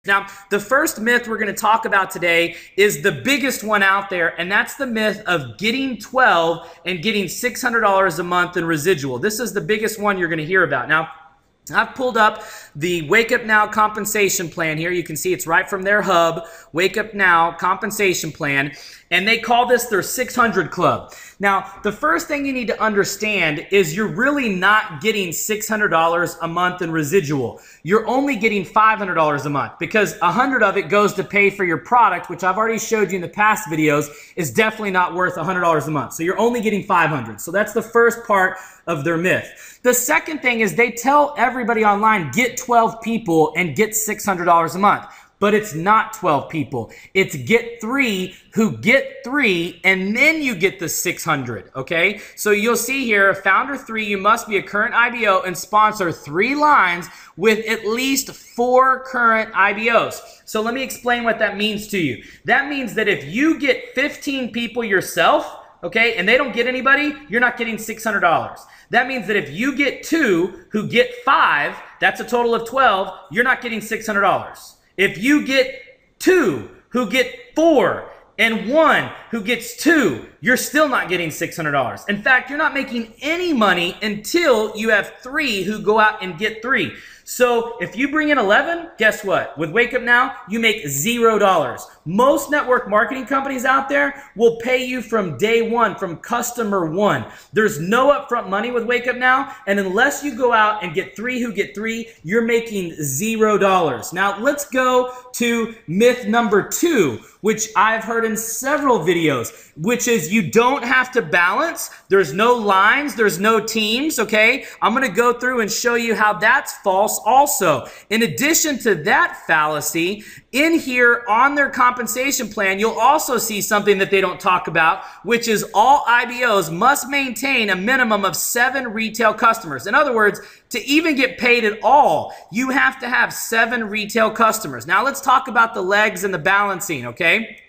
Now, the first myth we're going to talk about today is the biggest one out there, and that's the myth of getting 12 and getting $600 a month in residual. This is the biggest one you're going to hear about. Now, I've pulled up the Wake Up Now compensation plan here. You can see it's right from their hub, Wake Up Now compensation plan, and they call this their 600 Club. Now, the first thing you need to understand is you're really not getting $600 a month in residual. You're only getting $500 a month because 100 of it goes to pay for your product, which I've already showed you in the past videos is definitely not worth $100 a month. So you're only getting 500. So that's the first part of their myth. The second thing is they tell everybody online, get 12 people and get $600 a month. But it's not 12 people. It's get 3 who get 3, and then you get the 600, okay? So you'll see here, founder 3, you must be a current IBO and sponsor 3 lines with at least 4 current IBOs. So let me explain what that means to you. That means that if you get 15 people yourself, okay, and they don't get anybody, you're not getting $600. That means that if you get 2 who get 5, that's a total of 12, you're not getting $600. If you get 2 who get 4 and 1 who gets 2, you're still not getting $600. In fact, you're not making any money until you have 3 who go out and get 3. So if you bring in 11, guess what? With Wake Up Now, you make $0. Most network marketing companies out there will pay you from day one, from customer one. There's no upfront money with Wake Up Now, and unless you go out and get 3 who get 3, you're making $0. Now let's go to myth number 2, which I've heard in several videos, which is you don't have to balance. There's no lines, there's no teams, okay? I'm gonna go through and show you how that's false also. In addition to that fallacy, in here on their compensation plan, you'll also see something that they don't talk about, which is all IBOs must maintain a minimum of 7 retail customers. In other words, to even get paid at all, you have to have 7 retail customers. Now let's talk about the legs and the balancing, okay?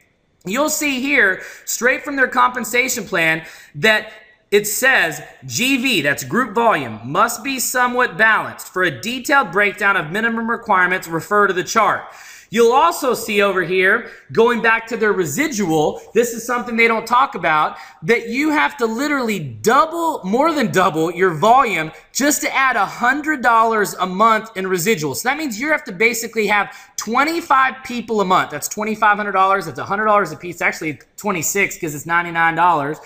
You'll see here, straight from their compensation plan, that it says GV, that's group volume, must be somewhat balanced. For a detailed breakdown of minimum requirements, refer to the chart. You'll also see over here, going back to their residual, this is something they don't talk about, that you have to literally double, more than double your volume just to add $100 a month in residual. So that means you have to basically have 25 people a month. That's $2,500, that's $100 a piece, actually 26 because it's $99.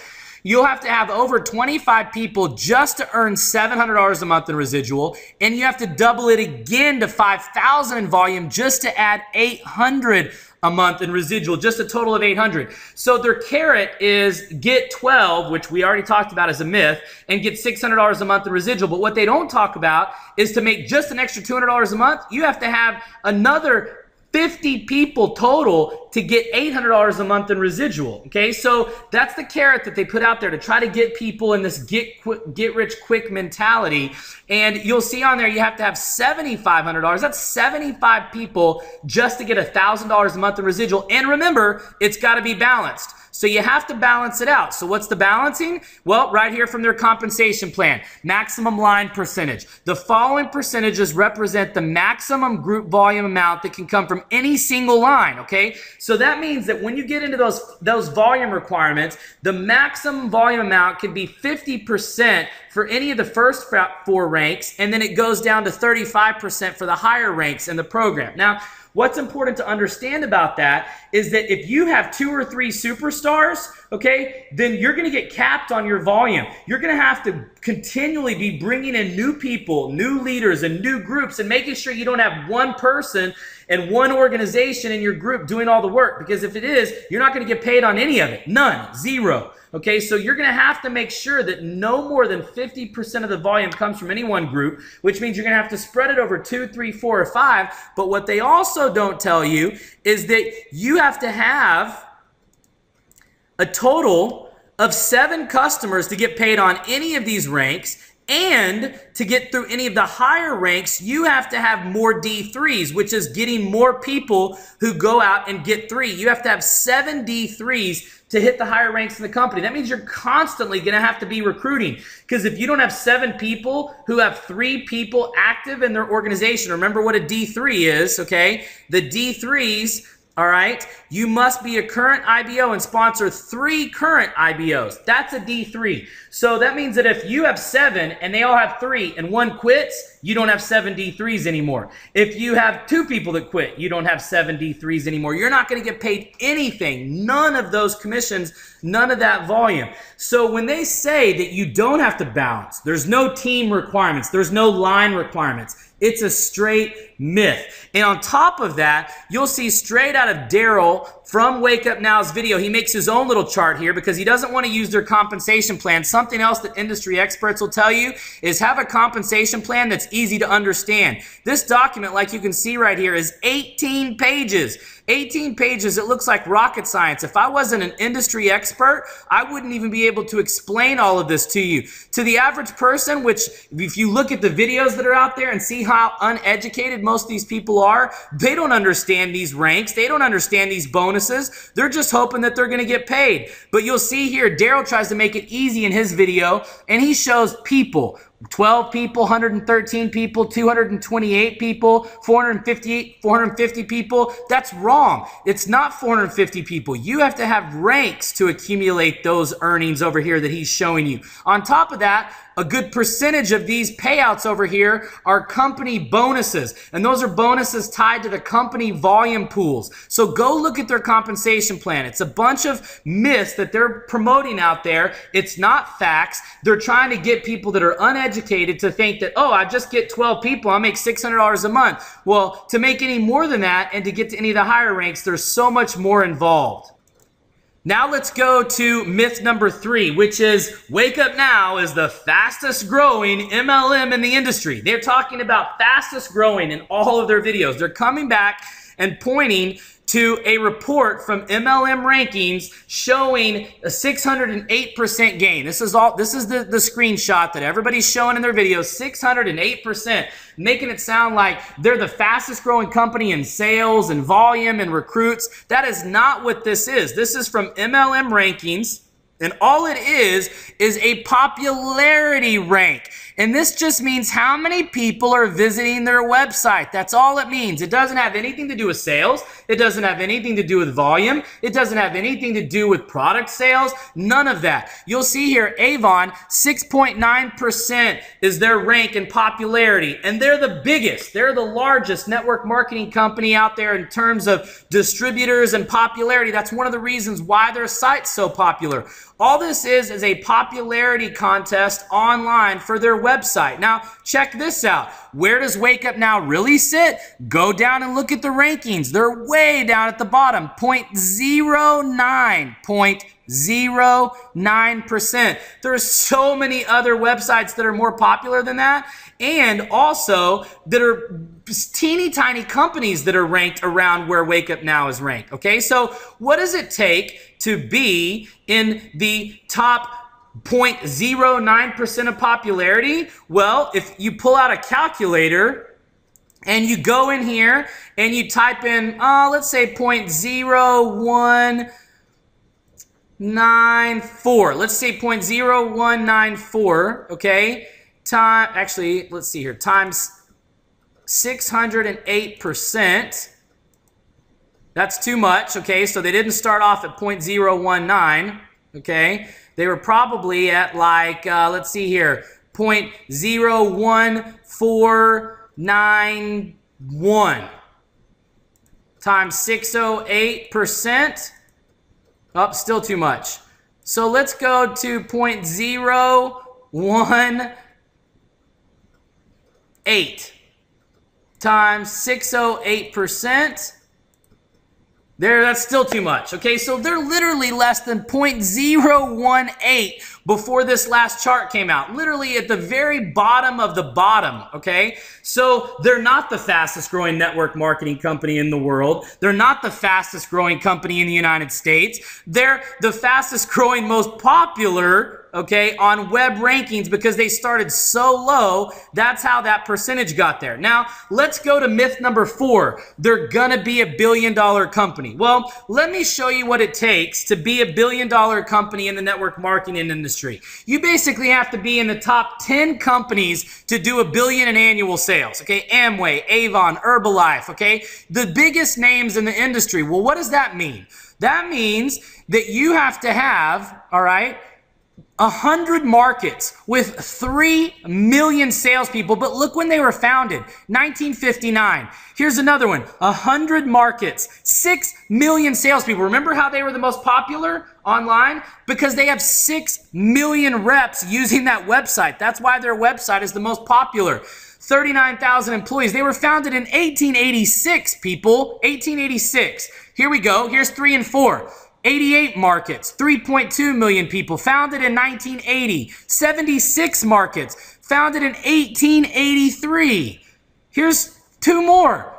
You'll have to have over 25 people just to earn $700 a month in residual, and you have to double it again to 5,000 in volume just to add $800 a month in residual, just a total of $800. So their carrot is get 12, which we already talked about as a myth, and get $600 a month in residual. But what they don't talk about is to make just an extra $200 a month, you have to have another 50 people total to get $800 a month in residual, okay? So that's the carrot that they put out there to try to get people in this get rich quick mentality. And you'll see on there you have to have $7,500. That's 75 people just to get $1,000 a month in residual. And remember, it's got to be balanced. So you have to balance it out. So what's the balancing? Well, right here from their compensation plan, maximum line percentage. The following percentages represent the maximum group volume amount that can come from any single line, okay? So that means that when you get into those volume requirements, the maximum volume amount can be 50% for any of the first 4 ranks, and then it goes down to 35% for the higher ranks in the program. Now, what's important to understand about that is that if you have 2 or 3 superstars, okay, then you're going to get capped on your volume. You're going to have to continually be bringing in new people, new leaders, and new groups, and making sure you don't have one person and one organization in your group doing all the work, because if it is, you're not going to get paid on any of it. None. 0. Okay, so you're going to have to make sure that no more than 50% of the volume comes from any one group, which means you're going to have to spread it over 2, 3, 4, or 5. But what they also don't tell you is that you have to have a total of 7 customers to get paid on any of these ranks. And to get through any of the higher ranks, you have to have more D3s, which is getting more people who go out and get 3. You have to have 7 D3s to hit the higher ranks in the company. That means you're constantly going to have to be recruiting, because if you don't have 7 people who have 3 people active in their organization, remember what a D3 is, okay? The D3s, all right, you must be a current IBO and sponsor 3 current IBOs. That's a D3. So that means that if you have 7 and they all have 3 and 1 quits, you don't have 7 D3s anymore. If you have 2 people that quit, you don't have 7 D3s anymore. You're not going to get paid anything. None of those commissions, none of that volume. So when they say that you don't have to balance, there's no team requirements, there's no line requirements, it's a straight myth. And on top of that, you'll see straight out of Daryl from Wake Up Now's video, he makes his own little chart here because he doesn't want to use their compensation plan. Something else that industry experts will tell you is have a compensation plan that's easy to understand. This document, like you can see right here, is 18 pages. 18 pages, it looks like rocket science. If I wasn't an industry expert, I wouldn't even be able to explain all of this to you. To the average person, which if you look at the videos that are out there and see how uneducated most of these people are, they don't understand these ranks. They don't understand these bonuses. They're just hoping that they're going to get paid. But you'll see here, Daryl tries to make it easy in his video, and he shows people. 12 people, 113 people, 228 people, 450 people. That's wrong. It's not 450 people. You have to have ranks to accumulate those earnings over here that he's showing you. On top of that, a good percentage of these payouts over here are company bonuses, and those are bonuses tied to the company volume pools. So go look at their compensation plan. It's a bunch of myths that they're promoting out there. It's not facts. They're trying to get people that are uneducated to think that, oh, I just get 12 people, I'll make $600 a month. Well, to make any more than that and to get to any of the higher ranks, there's so much more involved. Now let's go to myth number 3, which is Wake Up Now is the fastest growing MLM in the industry. They're talking about fastest growing in all of their videos. They're coming back and pointing to a report from MLM rankings showing a 608% gain. This is the screenshot that everybody's showing in their videos, 608%, making it sound like they're the fastest growing company in sales and volume and recruits. That is not what this is. This is from MLM rankings, and all it is a popularity rank. And this just means how many people are visiting their website. That's all it means. It doesn't have anything to do with sales. It doesn't have anything to do with volume. It doesn't have anything to do with product sales. None of that. You'll see here, Avon, 6.9% is their rank in popularity. And they're the biggest. They're the largest network marketing company out there in terms of distributors and popularity. That's one of the reasons why their site's so popular. All this is a popularity contest online for their website. Now, check this out. Where does Wake Up Now really sit? Go down and look at the rankings. They're way down at the bottom, 0.09%. There are so many other websites that are more popular than that, and also that are teeny tiny companies that are ranked around where Wake Up Now is ranked. Okay, so what does it take to be in the top 0.09% of popularity? Well, if you pull out a calculator and you go in here and you type in, let's say 0.0194. Let's say 0.0194, okay? Let's see here, times 608%. That's too much, okay? So they didn't start off at 0.019, okay? They were probably at like, let's see here, 0.01491 times 608%. Oh, still too much. So let's go to 0.018 times 608%. There, that's still too much. Okay, so they're literally less than 0.018 before this last chart came out. Literally at the very bottom of the bottom, okay? So they're not the fastest growing network marketing company in the world. They're not the fastest growing company in the United States. They're the fastest growing, most popular okay, on web rankings because they started so low. That's how that percentage got there. Now, let's go to myth number 4. They're gonna be a billion-dollar company. Well, let me show you what it takes to be a billion-dollar company in the network marketing industry. You basically have to be in the top 10 companies to do $1 billion in annual sales, okay? Amway, Avon, Herbalife, okay? The biggest names in the industry. Well, what does that mean? That means that you have to have, all right, 100 markets with 3 million salespeople. But look when they were founded, 1959. Here's another one, 100 markets, 6 million salespeople. Remember how they were the most popular online? Because they have 6 million reps using that website. That's why their website is the most popular. 39,000 employees. They were founded in 1886, people. 1886. Here we go. Here's 3 and 4. 88 markets, 3.2 million people, founded in 1980. 76 markets, founded in 1883. Here's 2 more.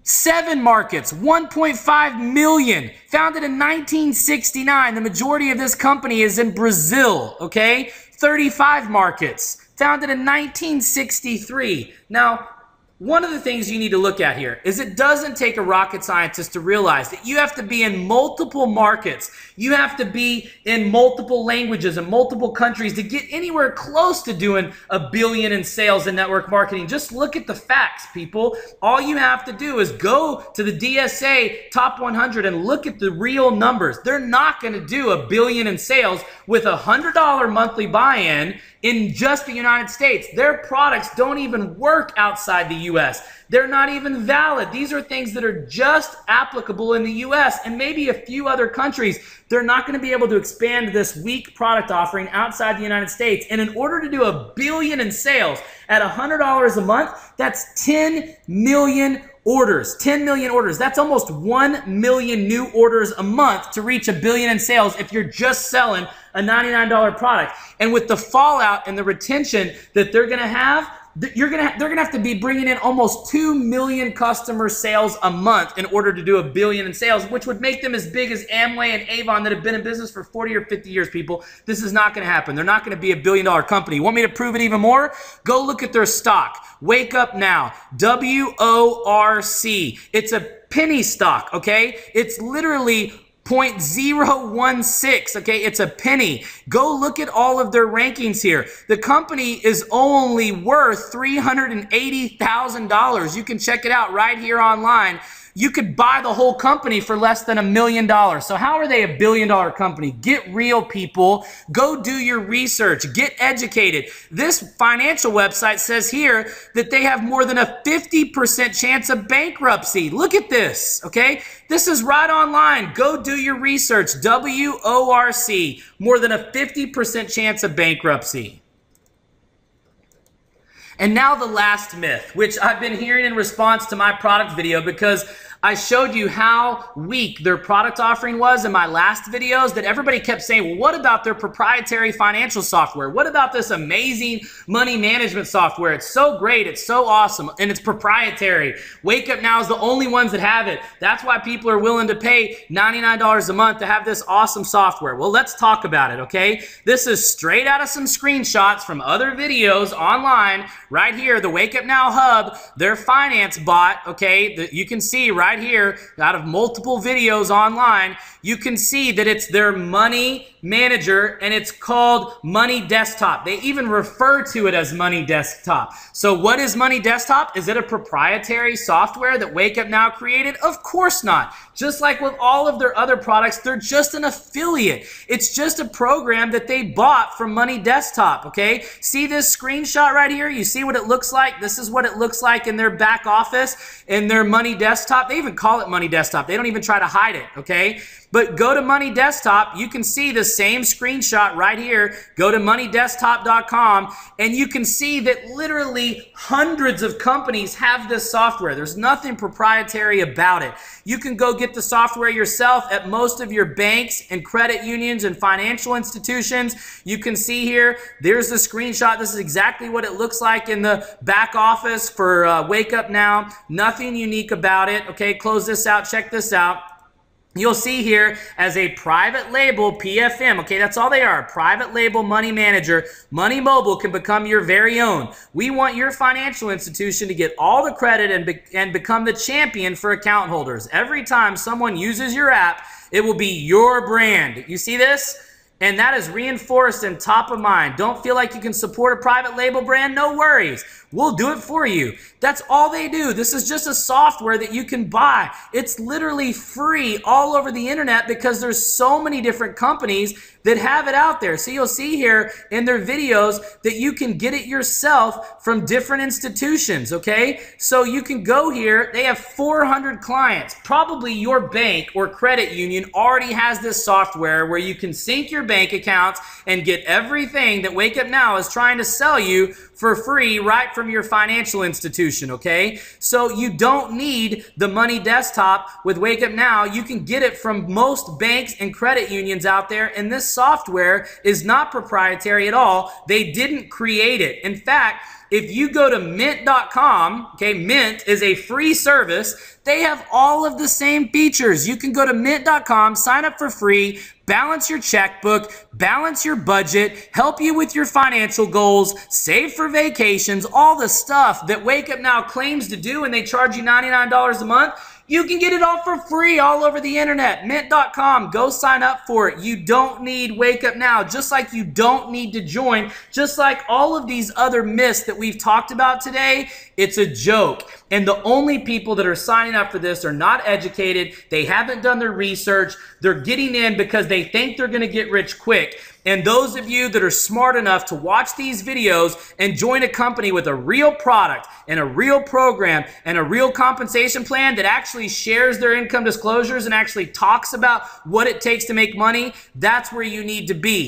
7 markets, 1.5 million, founded in 1969. The majority of this company is in Brazil, okay? 35 markets, founded in 1963. Now, one of the things you need to look at here is it doesn't take a rocket scientist to realize that you have to be in multiple markets. You have to be in multiple languages and multiple countries to get anywhere close to doing $1 billion in sales and network marketing. Just look at the facts, people. All you have to do is go to the DSA Top 100 and look at the real numbers. They're not going to do $1 billion in sales with a $100 monthly buy-in in just the United States. Their products don't even work outside the US. They're not even valid. These are things that are just applicable in the US and maybe a few other countries. They're not going to be able to expand this weak product offering outside the United States. And in order to do $1 billion in sales at $100 a month, that's 10 million orders. 10 million orders. That's almost 1 million new orders a month to reach $1 billion in sales if you're just selling a $99 product. And with the fallout and the retention that they're going to have, they're going to have to be bringing in almost 2 million customer sales a month in order to do $1 billion in sales, which would make them as big as Amway and Avon that have been in business for 40 or 50 years, people. This is not going to happen. They're not going to be $1 billion company. You want me to prove it even more? Go look at their stock. Wake Up Now. WORC. It's a penny stock, okay? It's literally 0.016, okay? It's a penny. Go look at all of their rankings here. The company is only worth $380,000. You can check it out right here online. You could buy the whole company for less than $1 million. So how are they $1 billion company? Get real, people. Go do your research. Get educated. This financial website says here that they have more than a 50% chance of bankruptcy. Look at this, okay? This is right online. Go do your research. WORC, more than a 50% chance of bankruptcy. And now the last myth, which I've been hearing in response to my product video because I showed you how weak their product offering was in my last videos, that everybody kept saying, well, what about their proprietary financial software? What about this amazing money management software? It's so great. It's so awesome. And it's proprietary. Wake Up Now is the only ones that have it. That's why people are willing to pay $99 a month to have this awesome software. Well, let's talk about it, okay? This is straight out of some screenshots from other videos online right here, the Wake Up Now Hub, their finance bot, okay, that you can see right here out of multiple videos online. You can see that it's their money manager and it's called Money Desktop. They even refer to it as Money Desktop. So what is Money Desktop? Is it a proprietary software that Wake Up Now created? Of course not. Just like with all of their other products, they're just an affiliate. It's just a program that they bought from Money Desktop, okay? See this screenshot right here? You see what it looks like? This is what it looks like in their back office, in their Money Desktop. They even call it Money Desktop. They don't even try to hide it, okay? But go to Money Desktop. You can see the same screenshot right here. Go to moneydesktop.com and you can see that literally hundreds of companies have this software. There's nothing proprietary about it. You can go get the software yourself at most of your banks and credit unions and financial institutions. You can see here, there's the screenshot. This is exactly what it looks like in the back office for Wake Up Now. Nothing unique about it. Okay, close this out. Check this out. You'll see here as a private label PFM, okay, that's all they are, private label money manager. Money Mobile can become your very own. We want your financial institution to get all the credit and become the champion for account holders. Every time someone uses your app, it will be your brand. You see this? And that is reinforced and top of mind. Don't feel like you can support a private label brand? No worries. We'll do it for you. That's all they do. This is just a software that you can buy. It's literally free all over the internet because there's so many different companies that have it out there. So you'll see here in their videos that you can get it yourself from different institutions, okay? So you can go here. They have 400 clients. Probably your bank or credit union already has this software where you can sync your bank accounts and get everything that Wake Up Now is trying to sell you for free right from your financial institution, okay? So you don't need the money desktop with Wake Up Now. You can get it from most banks and credit unions out there, and this software is not proprietary at all. They didn't create it. In fact, if you go to mint.com, okay, Mint is a free service. They have all of the same features. You can go to mint.com, sign up for free, balance your checkbook, balance your budget, help you with your financial goals, save for vacations, all the stuff that Wake Up Now claims to do, and they charge you $99 a month. You can get it all for free all over the internet. Mint.com. Go sign up for it. You don't need Wake Up Now, just like you don't need to join, just like all of these other myths that we've talked about today. It's a joke. And the only people that are signing up for this are not educated. They haven't done their research. They're getting in because they think they're going to get rich quick. And those of you that are smart enough to watch these videos and join a company with a real product and a real program and a real compensation plan that actually shares their income disclosures and actually talks about what it takes to make money, that's where you need to be.